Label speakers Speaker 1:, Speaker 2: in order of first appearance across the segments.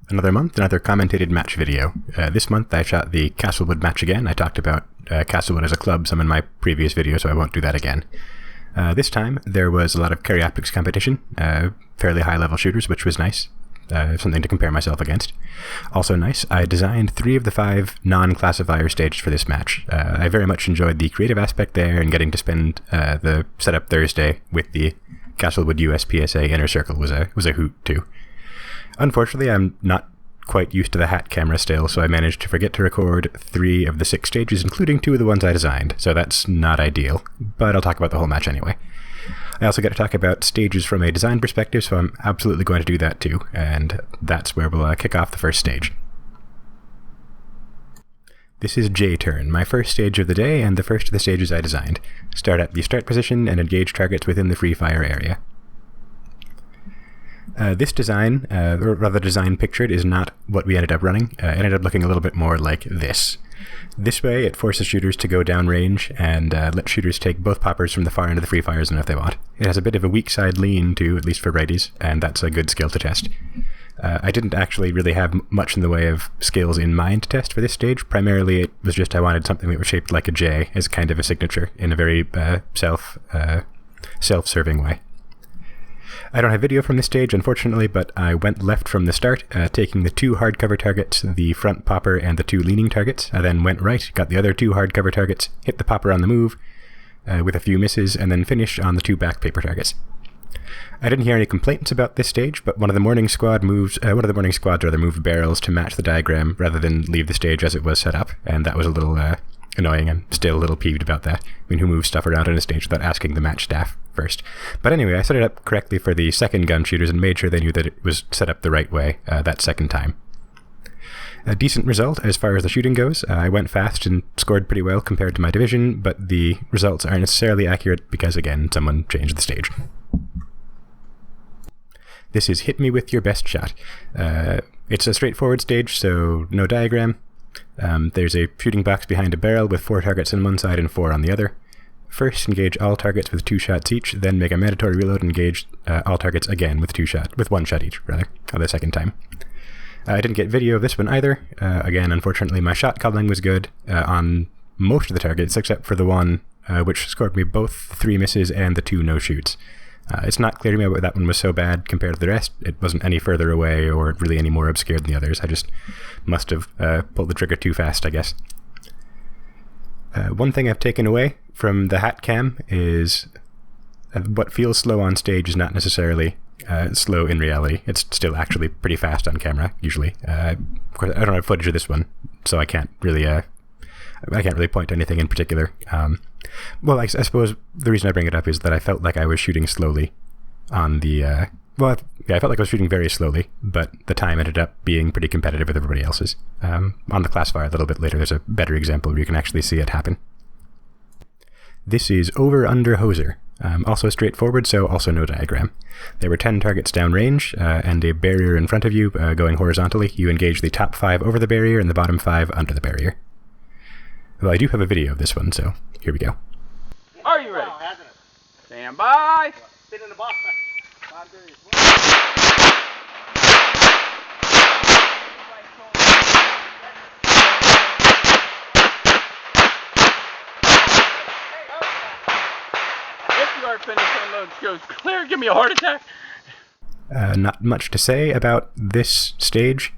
Speaker 1: Another month, another commentated match video. This month I shot the Castlewood match again. I talked about Castlewood as a club some in my previous video, so I won't do that again. This time there was a lot of Carry Optics competition, fairly high-level shooters, which was nice. Something to compare myself against. Also nice, I designed 3 of the 5 non-classifier stages for this match. I very much enjoyed the creative aspect there and getting to spend the setup Thursday with the Castlewood USPSA Inner Circle was a hoot too. Unfortunately, I'm not quite used to the hat camera still, so I managed to forget to record 3 of the 6 stages, including 2 of the ones I designed, so that's not ideal, but I'll talk about the whole match anyway. I also get to talk about stages from a design perspective, so I'm absolutely going to do that too, and that's where we'll kick off the first stage. This is J-turn, my first stage of the day and the first of the stages I designed. Start at the start position and engage targets within the free fire area. This design, or rather design pictured, is not what we ended up running. It ended up looking a little bit more like this. This way, it forces shooters to go downrange and let shooters take both poppers from the far end of the free fire zone if they want. It has a bit of a weak side lean too, at least for righties, and that's a good skill to test. I didn't actually really have much in the way of skills in mind to test for this stage. Primarily, it was just I wanted something that was shaped like a J as kind of a signature in a very self-serving way. I don't have video from this stage, unfortunately, but I went left from the start, taking the 2 hardcover targets, the front popper and the 2 leaning targets. I then went right, got the other 2 hardcover targets, hit the popper on the move with a few misses, and then finished on the 2 back paper targets. I didn't hear any complaints about this stage, but one of the morning squads moved barrels to match the diagram rather than leave the stage as it was set up, and that was a little annoying. I'm still a little peeved about that. I mean, who moves stuff around on a stage without asking the match staff first? But anyway, I set it up correctly for the second gun shooters and made sure they knew that it was set up the right way that second time. A decent result as far as the shooting goes. I went fast and scored pretty well compared to my division, but the results aren't necessarily accurate because, again, someone changed the stage. This is Hit Me With Your Best Shot. It's a straightforward stage, so no diagram. There's a shooting box behind a barrel with 4 targets on one side and 4 on the other. First, engage all targets with 2 shots each, then make a mandatory reload and engage all targets again with 1 shot each, rather, the second time. I didn't get video of this one either. Again, unfortunately, my shot coupling was good on most of the targets, except for the one which scored me both 3 misses and the 2 no-shoots. It's not clear to me why that one was so bad compared to the rest. It wasn't any further away or really any more obscure than the others. I just must have pulled the trigger too fast, I guess. One thing I've taken away from the hat cam is what feels slow on stage is not necessarily slow in reality. It's still actually pretty fast on camera, usually. Of course, I don't have footage of this one, so I can't really point to anything in particular. Well, I suppose the reason I bring it up is that I felt like I was shooting slowly on the... I felt like I was shooting very slowly, but the time ended up being pretty competitive with everybody else's. On the classifier a little bit later, there's a better example where you can actually see it happen. This is Over-Under Hoser. Also straightforward, so also no diagram. There were 10 targets downrange and a barrier in front of you going horizontally. You engage the top 5 over the barrier and the bottom 5 under the barrier. Well, I do have a video of this one, so here we go.
Speaker 2: Are you ready? Stand by.
Speaker 3: Sit in the box.
Speaker 2: If you are finished, unload goes clear. Give me a heart attack.
Speaker 1: Not much to say about this stage.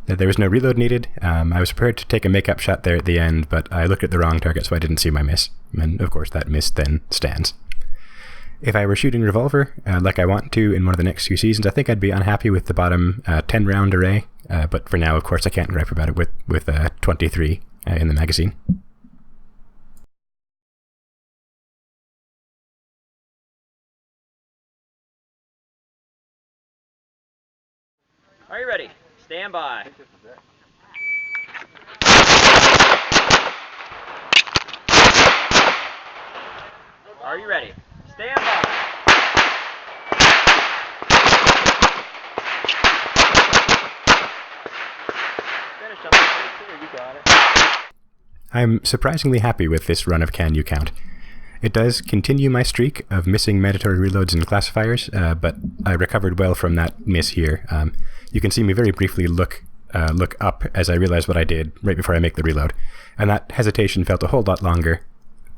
Speaker 1: There was no reload needed. I was prepared to take a make-up shot there at the end, but I looked at the wrong target, so I didn't see my miss. And, of course, that miss then stands. If I were shooting revolver, like I want to in one of the next few seasons, I think I'd be unhappy with the bottom 10-round array. But for now, of course, I can't gripe about it with 23 in the magazine.
Speaker 2: Are you ready? Stand by. Are you ready? Stand by. Finish up. You got it.
Speaker 1: I'm surprisingly happy with this run of Can You Count. It does continue my streak of missing mandatory reloads and classifiers, but I recovered well from that miss here. You can see me very briefly look up as I realized what I did right before I make the reload, and that hesitation felt a whole lot longer,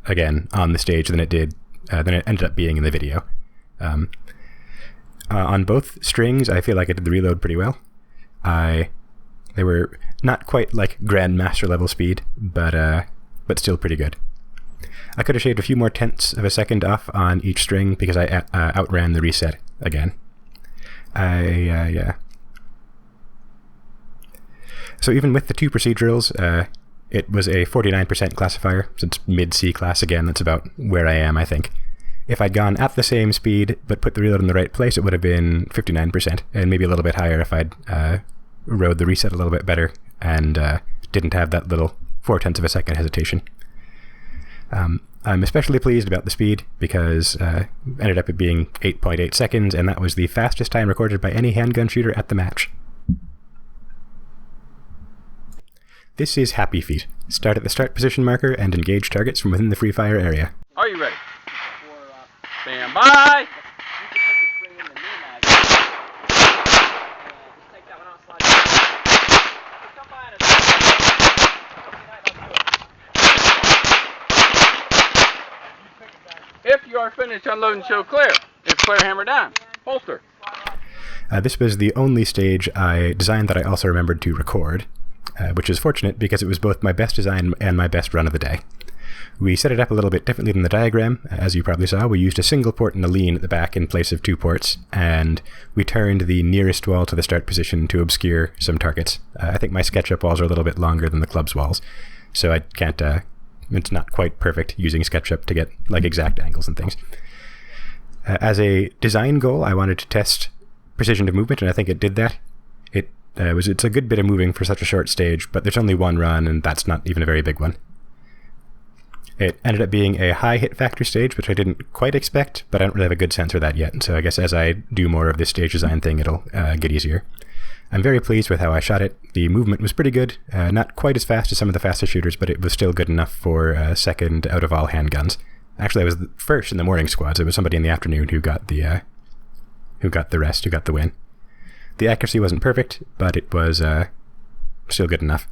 Speaker 1: again, on the stage than it ended up being in the video. On both strings, I feel like I did the reload pretty well. They were not quite like Grandmaster level speed, but still pretty good. I could have shaved a few more tenths of a second off on each string because I outran the reset again. So even with the two procedurals, it was a 49% classifier, so it's mid-C class again. That's about where I am, I think. If I'd gone at the same speed but put the reload in the right place, it would have been 59%, and maybe a little bit higher if I'd rode the reset a little bit better and didn't have that little 0.4 of a second hesitation. I'm especially pleased about the speed because ended up being 8.8 seconds, and that was the fastest time recorded by any handgun shooter at the match. This is Happy Feet. Start at the start position marker and engage targets from within the free fire area.
Speaker 2: Are you ready? Stand by! If you are finished, unload and show clear. If clear, hammer down. Holster.
Speaker 1: This was the only stage I designed that I also remembered to record, which is fortunate because it was both my best design and my best run of the day. We set it up a little bit differently than the diagram. As you probably saw, we used a single port and a lean at the back in place of two ports, and we turned the nearest wall to the start position to obscure some targets. I think my SketchUp walls are a little bit longer than the club's walls, so I can't... it's not quite perfect using SketchUp to get like exact angles and things. As a design goal, I wanted to test precision of movement, and I think it did that. It's a good bit of moving for such a short stage, but there's only one run, and that's not even a very big one. It ended up being a high hit factor stage, which I didn't quite expect, but I don't really have a good sense for that yet, so I guess as I do more of this stage design thing, it'll get easier. I'm very pleased with how I shot it. The movement was pretty good, not quite as fast as some of the faster shooters, but it was still good enough for second out of all handguns. Actually, I was the first in the morning squads. It was somebody in the afternoon who got the win. The accuracy wasn't perfect, but it was still good enough.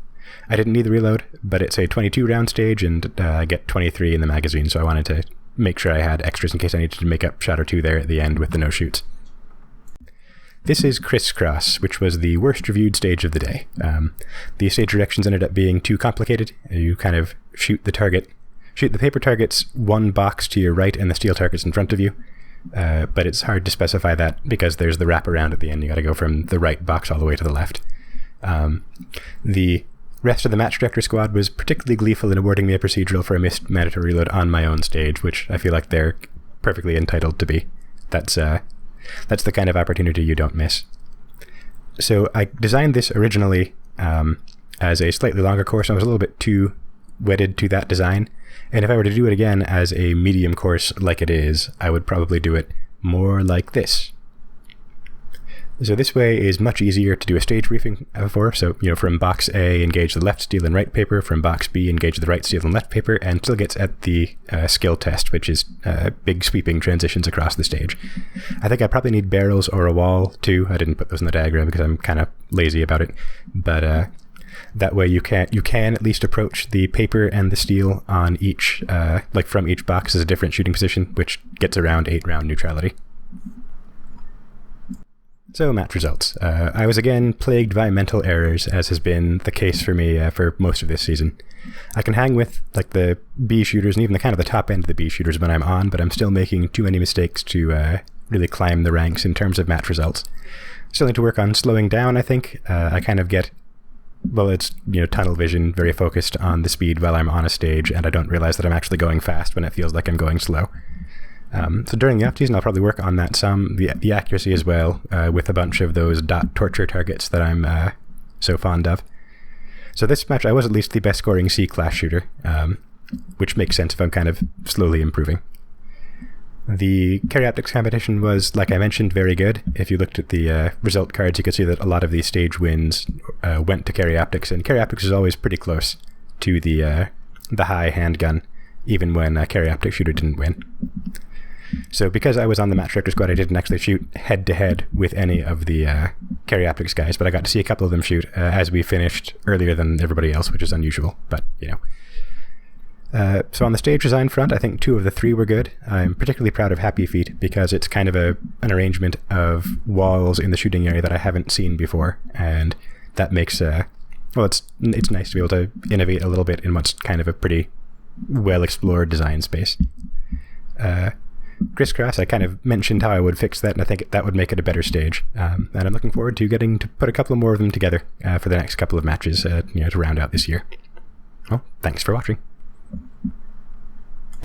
Speaker 1: I didn't need the reload, but it's a 22 round stage, and I get 23 in the magazine, so I wanted to make sure I had extras in case I needed to make up shot or two there at the end with the no shoots. This is Criss-Cross, which was the worst reviewed stage of the day. The stage directions ended up being too complicated. You kind of shoot the paper targets one box to your right and the steel targets in front of you, but it's hard to specify that because there's the wraparound at the end. You got to go from the right box all the way to the left. The rest of the match director squad was particularly gleeful in awarding me a procedural for a missed mandatory reload on my own stage, which I feel like they're perfectly entitled to be. That's the kind of opportunity you don't miss. So I designed this originally as a slightly longer course. I was a little bit too wedded to that design, and if I were to do it again as a medium course like it is, I would probably do it more like this. So this way is much easier to do a stage briefing for. So, from box A, engage the left steel and right paper. From box B, engage the right steel and left paper, and still gets at the skill test, which is big sweeping transitions across the stage. I think I probably need barrels or a wall too. I didn't put those in the diagram because I'm kind of lazy about it. But that way you can at least approach the paper and the steel on each, from each box as a different shooting position, which gets around 8 round neutrality. So, match results. I was again plagued by mental errors, as has been the case for me for most of this season. I can hang with the B shooters and even the kind of the top end of the B shooters when I'm on, but I'm still making too many mistakes to really climb the ranks in terms of match results. Still need to work on slowing down, I think. I kind of get, it's tunnel vision, very focused on the speed while I'm on a stage, and I don't realize that I'm actually going fast when it feels like I'm going slow. So during the off-season, I'll probably work on that some, the accuracy as well, with a bunch of those dot torture targets that I'm so fond of. So this match, I was at least the best scoring C-class shooter, which makes sense if I'm kind of slowly improving. The Carry Optics competition was, like I mentioned, very good. If you looked at the result cards, you could see that a lot of the stage wins went to Carry Optics, and Carry Optics is always pretty close to the high handgun even when a Carry Optics shooter didn't win. So because I was on the match director squad, I didn't actually shoot head-to-head with any of the Carry Optics guys, but I got to see a couple of them shoot as we finished earlier than everybody else, which is unusual, but, you know. So on the stage design front, I think 2 of the 3 were good. I'm particularly proud of Happy Feet because it's kind of an arrangement of walls in the shooting area that I haven't seen before, and that makes, it's nice to be able to innovate a little bit in what's kind of a pretty well-explored design space. Criss-Cross, I kind of mentioned how I would fix that, and I think that would make it a better stage. And I'm looking forward to getting to put a couple more of them together for the next couple of matches, to round out this year. Well, thanks for watching.